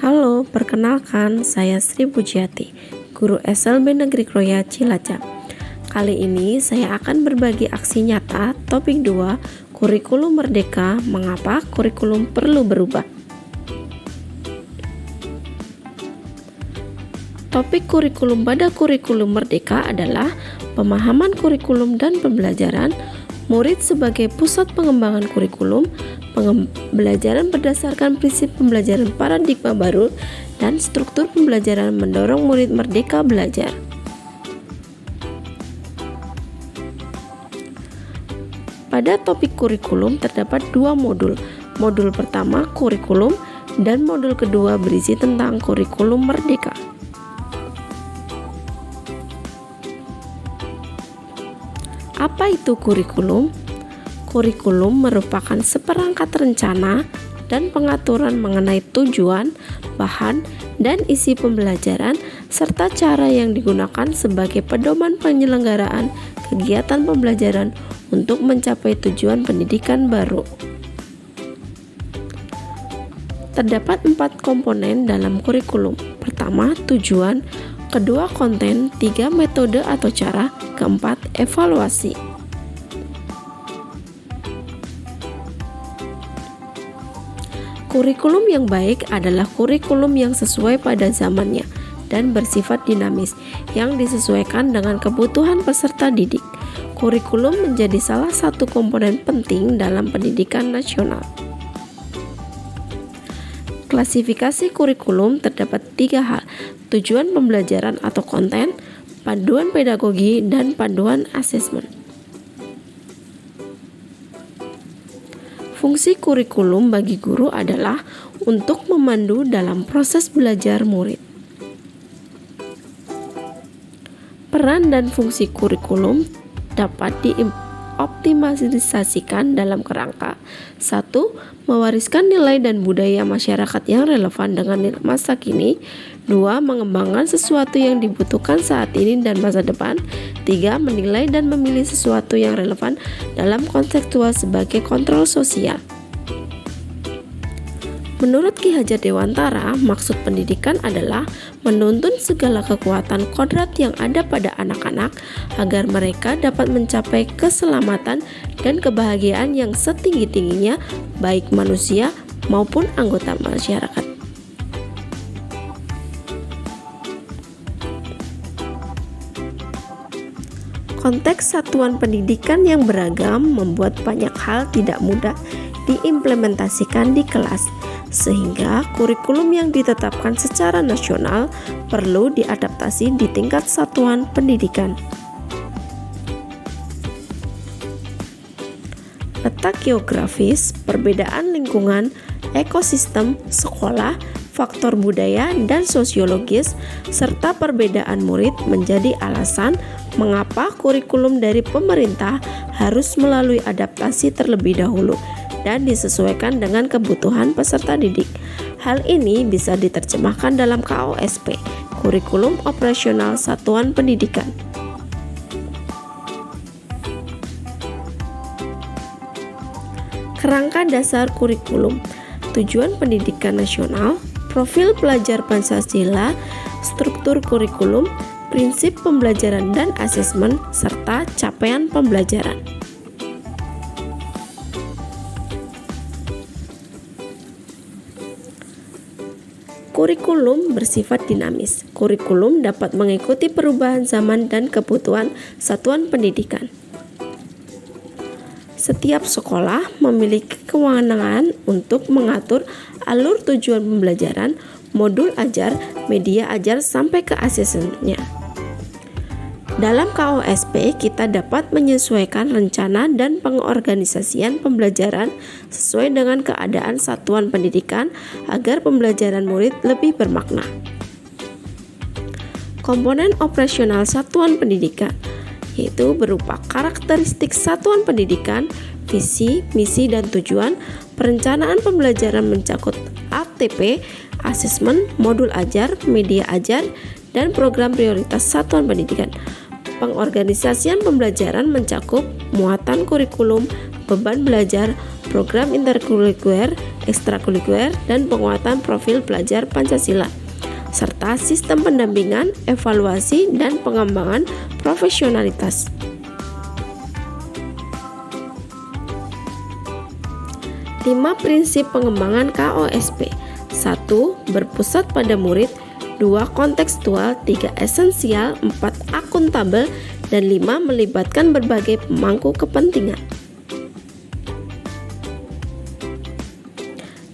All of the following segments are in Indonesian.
Halo, perkenalkan saya Sri Pujiati, guru SLB Negeri Kroya Cilacap. Kali ini saya akan berbagi aksi nyata topik 2, kurikulum merdeka, mengapa kurikulum perlu berubah. Topik kurikulum pada kurikulum merdeka adalah pemahaman kurikulum dan pembelajaran, murid sebagai pusat pengembangan kurikulum, pembelajaran berdasarkan prinsip pembelajaran paradigma baru, dan struktur pembelajaran mendorong murid merdeka belajar. Pada topik kurikulum terdapat dua modul. Modul pertama kurikulum dan modul kedua berisi tentang kurikulum merdeka. Apa itu kurikulum? Kurikulum merupakan seperangkat rencana dan pengaturan mengenai tujuan, bahan, dan isi pembelajaran, serta cara yang digunakan sebagai pedoman penyelenggaraan kegiatan pembelajaran untuk mencapai tujuan pendidikan baru. Terdapat 4 komponen dalam kurikulum. Pertama, tujuan. Kedua, konten. 3, metode atau cara. Keempat, evaluasi. Kurikulum yang baik adalah kurikulum yang sesuai pada zamannya dan bersifat dinamis, yang disesuaikan dengan kebutuhan peserta didik. Kurikulum menjadi salah satu komponen penting dalam pendidikan nasional. Klasifikasi kurikulum terdapat 3 hal: tujuan pembelajaran atau konten, panduan pedagogi, dan panduan asesmen. Fungsi kurikulum bagi guru adalah untuk memandu dalam proses belajar murid. Peran dan fungsi kurikulum dapat dioptimalisasikan dalam kerangka 1. Mewariskan nilai dan budaya masyarakat yang relevan dengan masa kini. 2. Mengembangkan sesuatu yang dibutuhkan saat ini dan masa depan. 3. Menilai dan memilih sesuatu yang relevan dalam konseptual sebagai kontrol sosial. Menurut Ki Hajar Dewantara, maksud pendidikan adalah menuntun segala kekuatan kodrat yang ada pada anak-anak agar mereka dapat mencapai keselamatan dan kebahagiaan yang setinggi-tingginya, baik manusia maupun anggota masyarakat. Konteks satuan pendidikan yang beragam membuat banyak hal tidak mudah diimplementasikan di kelas, sehingga kurikulum yang ditetapkan secara nasional perlu diadaptasi di tingkat satuan pendidikan. Letak geografis, perbedaan lingkungan, ekosistem, sekolah, faktor budaya dan sosiologis, serta perbedaan murid menjadi alasan mengapa kurikulum dari pemerintah harus melalui adaptasi terlebih dahulu dan disesuaikan dengan kebutuhan peserta didik. Hal ini bisa diterjemahkan dalam KOSP, Kurikulum Operasional Satuan Pendidikan. Kerangka dasar kurikulum, tujuan pendidikan nasional, profil pelajar Pancasila, struktur kurikulum, prinsip pembelajaran dan asesmen, serta capaian pembelajaran. Kurikulum bersifat dinamis. Kurikulum dapat mengikuti perubahan zaman dan kebutuhan satuan pendidikan. Setiap sekolah memiliki kewenangan untuk mengatur alur tujuan pembelajaran, modul ajar, media ajar, sampai ke asesmennya. Dalam KOSP, kita dapat menyesuaikan rencana dan pengorganisasian pembelajaran sesuai dengan keadaan satuan pendidikan agar pembelajaran murid lebih bermakna. Komponen operasional satuan pendidikan yaitu berupa karakteristik satuan pendidikan, visi, misi, dan tujuan. Perencanaan pembelajaran mencakup ATP, asesmen, modul ajar, media ajar, dan program prioritas satuan pendidikan. Pengorganisasian pembelajaran mencakup muatan kurikulum, beban belajar, program interkurikuler, ekstrakurikuler, dan penguatan profil pelajar Pancasila, serta sistem pendampingan, evaluasi, dan pengembangan profesionalitas. 5 prinsip pengembangan KOSP. 1. Berpusat pada murid. 2. Kontekstual. 3. Esensial. 4. Akuntabel. Dan 5. Melibatkan berbagai pemangku kepentingan.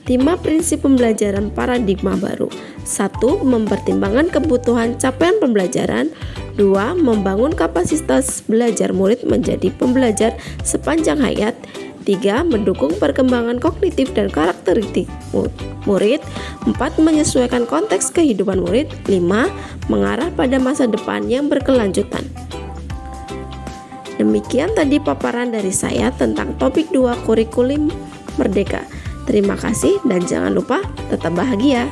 5 prinsip pembelajaran paradigma baru. 1. Mempertimbangkan kebutuhan capaian pembelajaran. 2. Membangun kapasitas belajar murid menjadi pembelajar sepanjang hayat. 3. Mendukung perkembangan kognitif dan karakteristik murid. 4. Menyesuaikan konteks kehidupan murid. 5. Mengarah pada masa depan yang berkelanjutan. Demikian tadi paparan dari saya tentang topik 2 kurikulum merdeka. Terima kasih dan jangan lupa tetap bahagia.